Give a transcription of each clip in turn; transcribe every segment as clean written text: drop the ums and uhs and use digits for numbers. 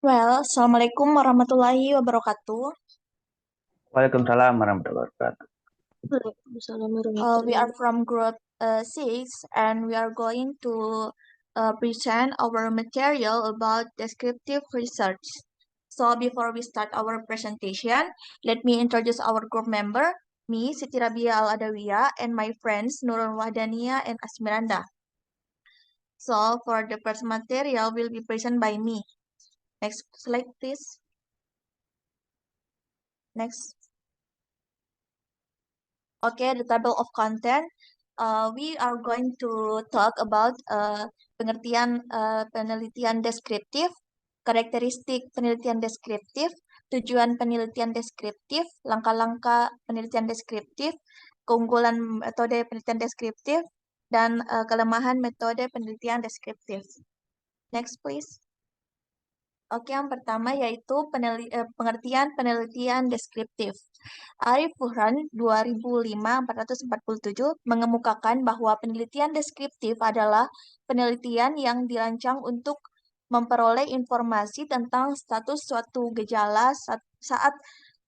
Assalamualaikum warahmatullahi wabarakatuh. Waalaikumsalam warahmatullahi wabarakatuh. Waalaikumsalam We warahmatullahi are from Group 6 and we are going to present our material about descriptive research. So before we start our presentation, let me introduce our group member, me, Siti Rabia Al-Adawiyah, and my friends Nurul Wahdania and Asmiranda. So for the first material will be presented by me. Next slide, please. Next. Okay, the table of content. We are going to talk about penelitian deskriptif, karakteristik penelitian deskriptif, tujuan penelitian deskriptif, langkah-langkah penelitian deskriptif, keunggulan metode penelitian deskriptif, dan kelemahan metode penelitian deskriptif. Next, please. Oke, yang pertama yaitu pengertian penelitian deskriptif. Arif Burhan 2005-447 mengemukakan bahwa penelitian deskriptif adalah penelitian yang dirancang untuk memperoleh informasi tentang status suatu gejala saat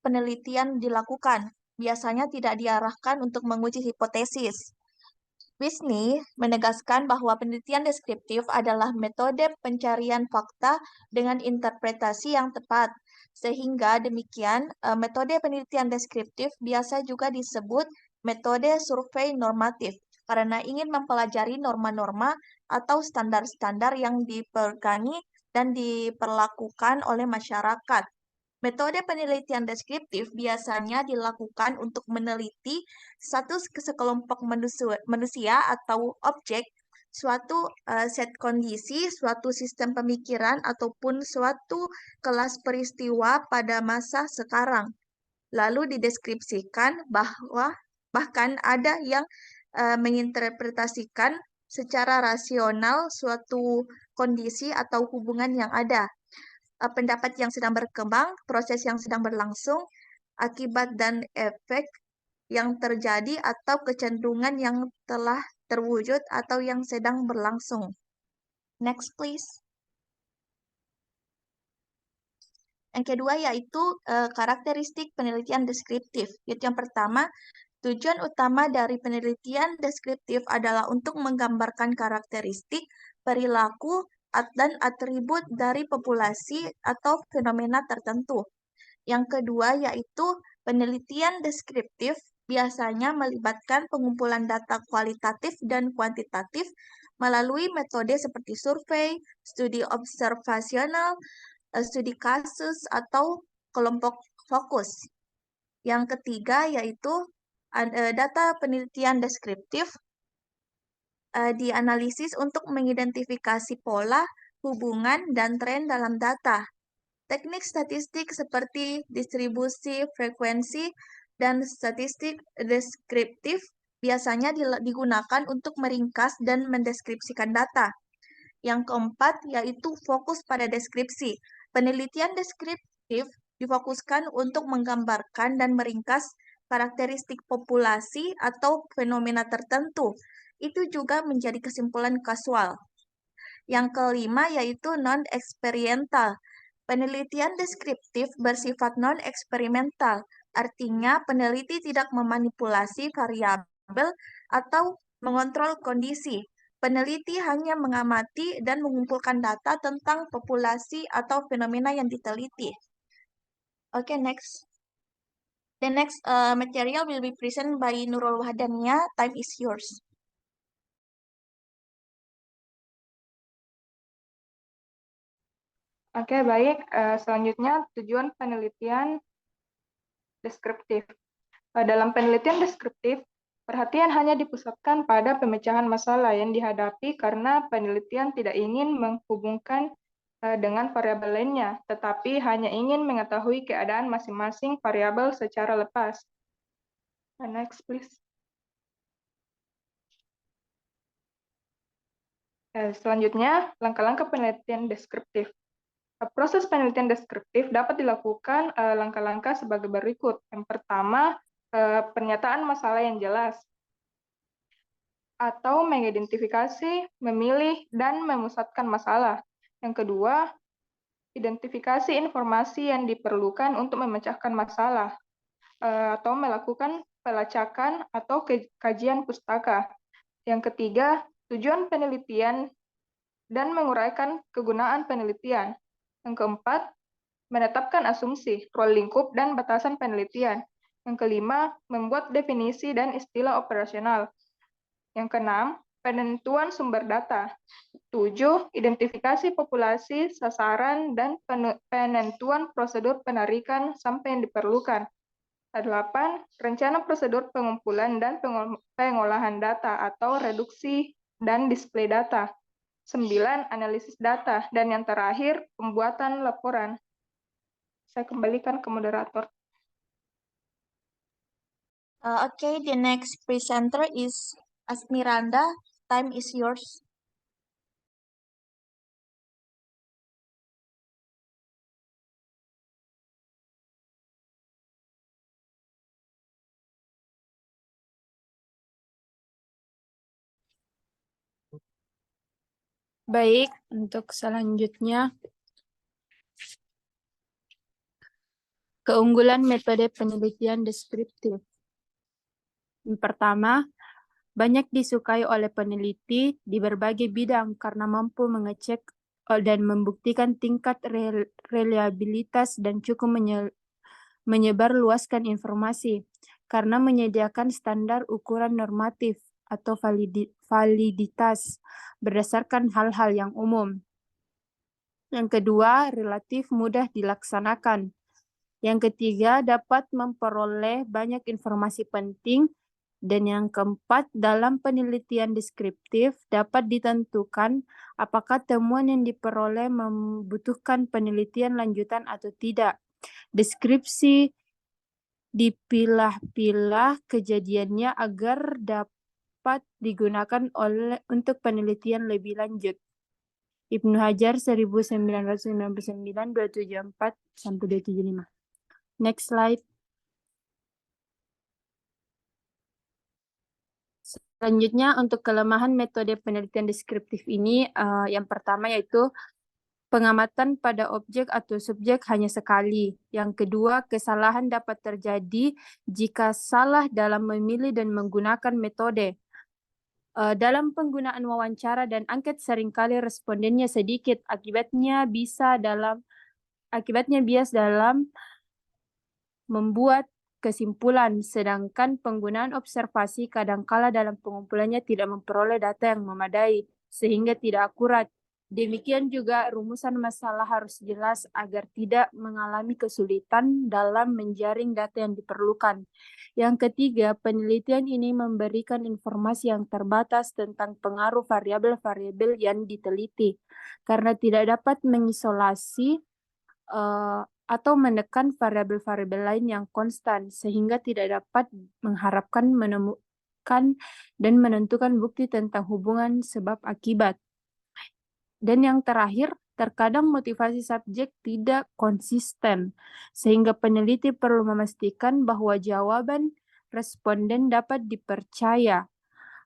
penelitian dilakukan. Biasanya tidak diarahkan untuk menguji hipotesis. Wisny menegaskan bahwa penelitian deskriptif adalah metode pencarian fakta dengan interpretasi yang tepat. Sehingga demikian, metode penelitian deskriptif biasa juga disebut metode survei normatif karena ingin mempelajari norma-norma atau standar-standar yang dipegangi dan diperlakukan oleh masyarakat. Metode penelitian deskriptif biasanya dilakukan untuk meneliti satu sekelompok manusia atau objek, suatu set kondisi, suatu sistem pemikiran, ataupun suatu kelas peristiwa pada masa sekarang. Lalu dideskripsikan bahkan ada yang menginterpretasikan secara rasional suatu kondisi atau hubungan yang ada. Pendapat yang sedang berkembang, proses yang sedang berlangsung, akibat dan efek yang terjadi atau kecenderungan yang telah terwujud atau yang sedang berlangsung. Next, please. Yang kedua yaitu karakteristik penelitian deskriptif. Yaitu yang pertama, tujuan utama dari penelitian deskriptif adalah untuk menggambarkan karakteristik, perilaku, dan atribut dari populasi atau fenomena tertentu. Yang kedua yaitu penelitian deskriptif biasanya melibatkan pengumpulan data kualitatif dan kuantitatif melalui metode seperti survei, studi observasional, studi kasus, atau kelompok fokus. Yang ketiga yaitu data penelitian deskriptif dianalisis untuk mengidentifikasi pola, hubungan, dan tren dalam data. Teknik statistik seperti distribusi, frekuensi, dan statistik deskriptif biasanya digunakan untuk meringkas dan mendeskripsikan data. Yang keempat yaitu fokus pada deskripsi. Penelitian deskriptif difokuskan untuk menggambarkan dan meringkas karakteristik populasi atau fenomena tertentu. Itu juga menjadi kesimpulan kasual. Yang kelima yaitu non-eksperimental. Penelitian deskriptif bersifat non-eksperimental, artinya peneliti tidak memanipulasi variabel atau mengontrol kondisi. Peneliti hanya mengamati dan mengumpulkan data tentang populasi atau fenomena yang diteliti. Okay, next. The next material will be presented by Nurul Wahdania. Time is yours. Oke, baik. Selanjutnya, tujuan penelitian deskriptif. Dalam penelitian deskriptif, perhatian hanya dipusatkan pada pemecahan masalah yang dihadapi karena penelitian tidak ingin menghubungkan dengan variabel lainnya, tetapi hanya ingin mengetahui keadaan masing-masing variabel secara lepas. Next, please. Selanjutnya, langkah-langkah penelitian deskriptif. Proses penelitian deskriptif dapat dilakukan langkah-langkah sebagai berikut. Yang pertama, pernyataan masalah yang jelas, atau mengidentifikasi, memilih, dan memusatkan masalah. Yang kedua, identifikasi informasi yang diperlukan untuk memecahkan masalah, atau melakukan pelacakan atau kajian pustaka. Yang ketiga, tujuan penelitian dan menguraikan kegunaan penelitian. Yang keempat, menetapkan asumsi, ruang lingkup, dan batasan penelitian. Yang kelima, membuat definisi dan istilah operasional. Yang keenam, penentuan sumber data. 7. Identifikasi populasi, sasaran, dan penentuan prosedur penarikan sampai yang diperlukan. 8. Rencana prosedur pengumpulan dan pengolahan data atau reduksi dan display data. 9. Analisis data. Dan yang terakhir, pembuatan laporan. Saya kembalikan ke moderator. Okay, the next presenter is Asmiranda. Time is yours. Baik, untuk selanjutnya, keunggulan metode penelitian deskriptif. Yang pertama, banyak disukai oleh peneliti di berbagai bidang karena mampu mengecek dan membuktikan tingkat reliabilitas dan cukup menyebarluaskan informasi karena menyediakan standar ukuran normatif atau validitas berdasarkan hal-hal yang umum. Yang kedua, relatif mudah dilaksanakan. Yang ketiga, dapat memperoleh banyak informasi penting. Dan yang keempat, dalam penelitian deskriptif dapat ditentukan apakah temuan yang diperoleh membutuhkan penelitian lanjutan atau tidak. Deskripsi dipilah-pilah kejadiannya agar dapat digunakan untuk penelitian lebih lanjut. Ibnu Hajar 1999 274 sampai 275. Next slide. Selanjutnya untuk kelemahan metode penelitian deskriptif ini, yang pertama yaitu pengamatan pada objek atau subjek hanya sekali. Yang kedua, kesalahan dapat terjadi jika salah dalam memilih dan menggunakan metode. Dalam penggunaan wawancara dan angket seringkali respondennya sedikit, akibatnya bias dalam membuat kesimpulan, sedangkan penggunaan observasi kadangkala dalam pengumpulannya tidak memperoleh data yang memadai, sehingga tidak akurat. Demikian juga rumusan masalah harus jelas agar tidak mengalami kesulitan dalam menjaring data yang diperlukan. Yang ketiga, penelitian ini memberikan informasi yang terbatas tentang pengaruh variabel-variabel yang diteliti, karena tidak dapat mengisolasi atau menekan variabel-variabel lain yang konstan, sehingga tidak dapat mengharapkan menemukan dan menentukan bukti tentang hubungan sebab akibat. Dan yang terakhir, terkadang motivasi subjek tidak konsisten, sehingga peneliti perlu memastikan bahwa jawaban responden dapat dipercaya.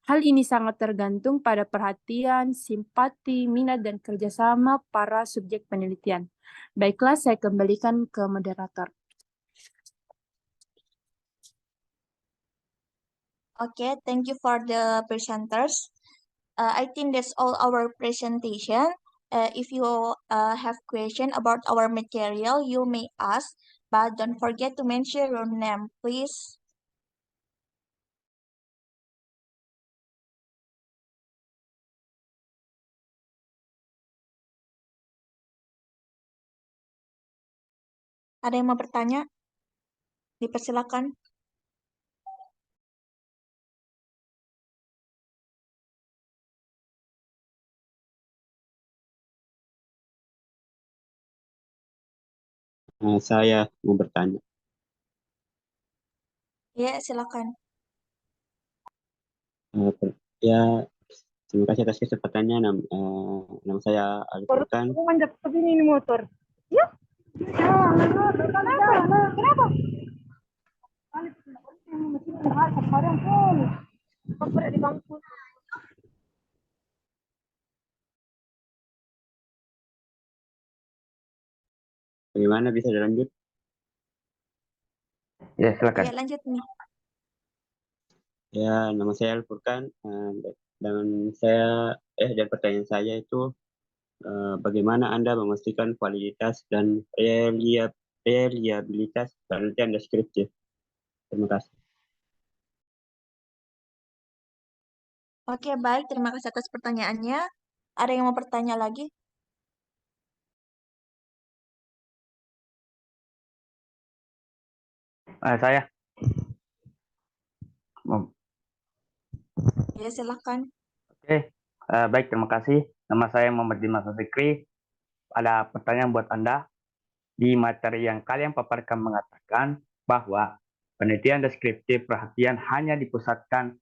Hal ini sangat tergantung pada perhatian, simpati, minat, dan kerjasama para subjek penelitian. Baiklah, saya kembalikan ke moderator. Okay, thank you for the presenters. I think that's all our presentation. If you have question about our material, you may ask, but don't forget to mention your name, please. Ada yang mau bertanya? Dipersilakan. Saya mau bertanya. Ya, silakan. Ya, terima kasih atas kesempatannya. Nama saya Ali Furkan. Aku manjat ke sini ini motor. Ya. Kenapa? Di kampus. bagaimana bisa dilanjut? Ya, silakan. Ya, lanjut nih. Ya, nama saya Al-Furqan, dan pertanyaan saya itu bagaimana Anda memastikan validitas dan reliabilitas penelitian deskriptif? Terima kasih. Oke, baik. Terima kasih atas pertanyaannya. Ada yang mau bertanya lagi? Saya. Oh, Ya, silakan. Oke, baik, terima kasih. Nama saya Muhammad Dimas Fikri. Ada pertanyaan buat Anda. Di materi yang kalian paparkan mengatakan bahwa penelitian deskriptif perhatian hanya dipusatkan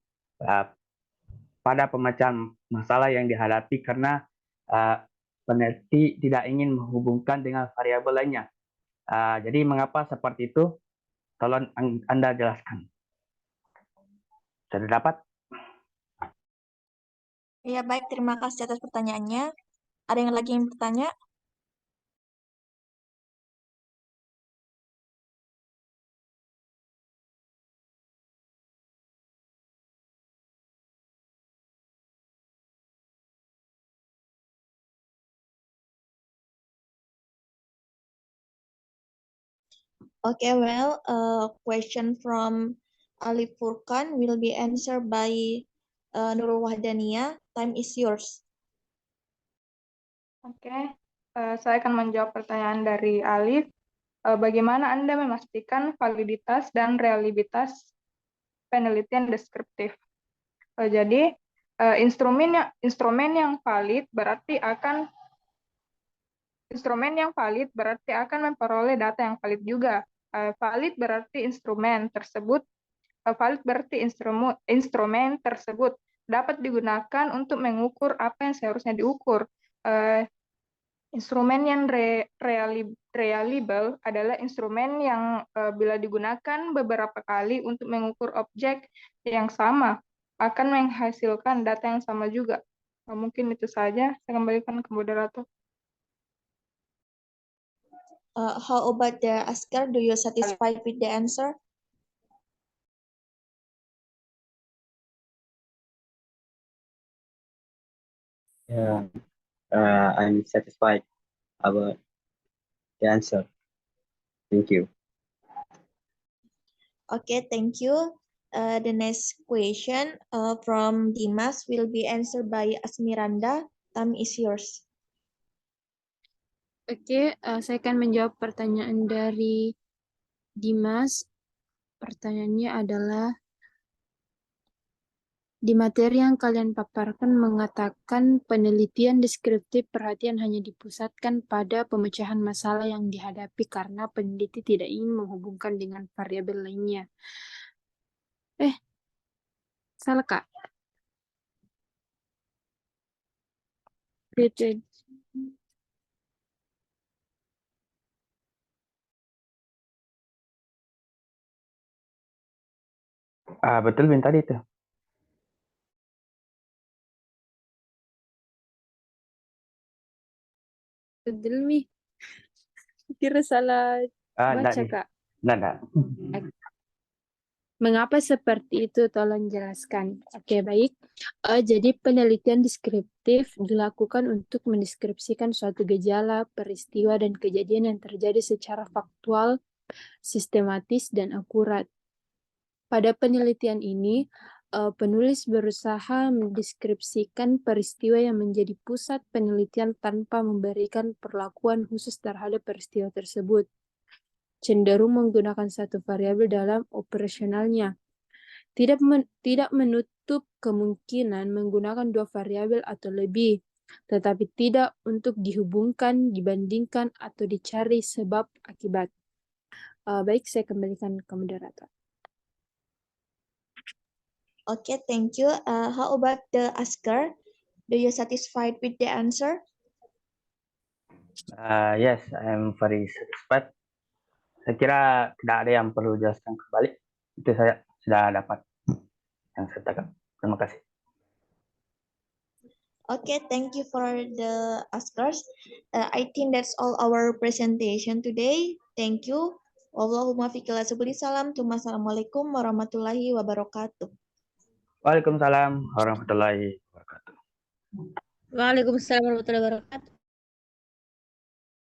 pada pemecahan masalah yang dihadapi karena peneliti tidak ingin menghubungkan dengan variabel lainnya. Jadi mengapa seperti itu? Tolong Anda jelaskan. Sudah dapat? Ya, baik. Terima kasih atas pertanyaannya. Ada yang lagi yang bertanya? Okay, well, a question from Ali Furkan will be answered by Nurul Wahdania. Time is yours. Oke, saya akan menjawab pertanyaan dari Alif. Bagaimana Anda memastikan validitas dan reliabilitas penelitian deskriptif? Jadi, instrumen yang valid berarti akan memperoleh data yang valid juga. Valid berarti instrumen tersebut dapat digunakan untuk mengukur apa yang seharusnya diukur. Instrumen yang reliable adalah instrumen yang bila digunakan beberapa kali untuk mengukur objek yang sama akan menghasilkan data yang sama juga. Mungkin itu saja. Saya kembalikan ke moderator. How about the asker? Do you satisfied with the answer? Yeah, I'm satisfied about the answer. Thank you. Okay, thank you. The next question from Dimas will be answered by Asmiranda. Time is yours. Oke, saya akan menjawab pertanyaan dari Dimas. Pertanyaannya adalah, di materi yang kalian paparkan mengatakan penelitian deskriptif perhatian hanya dipusatkan pada pemecahan masalah yang dihadapi karena peneliti tidak ingin menghubungkan dengan variabel lainnya. Salah, Kak. Betul, Bin, tadi itu. Betul, Mi. Kira salah baca, Kak. Enggak. Mengapa seperti itu? Tolong jelaskan. Oke, baik. Jadi penelitian deskriptif dilakukan untuk mendeskripsikan suatu gejala, peristiwa, dan kejadian yang terjadi secara faktual, sistematis, dan akurat. Pada penelitian ini, penulis berusaha mendeskripsikan peristiwa yang menjadi pusat penelitian tanpa memberikan perlakuan khusus terhadap peristiwa tersebut. Cenderung menggunakan satu variabel dalam operasionalnya. Tidak menutup kemungkinan menggunakan dua variabel atau lebih, tetapi tidak untuk dihubungkan, dibandingkan, atau dicari sebab akibat. Baik, saya kembalikan ke moderator. Okay, thank you. How about the asker? Do you satisfied with the answer? Yes, I'm very satisfied. Saya kira tidak ada yang perlu jelaskan kembali. Itu saya sudah dapat yang saya katakan. Terima kasih. Okay, thank you for the askers. I think that's all our presentation today. Thank you. Wallahumma fiqh salam. Assalamualaikum warahmatullahi wabarakatuh. Waalaikumsalam warahmatullahi wabarakatuh. Waalaikumsalam warahmatullahi wabarakatuh.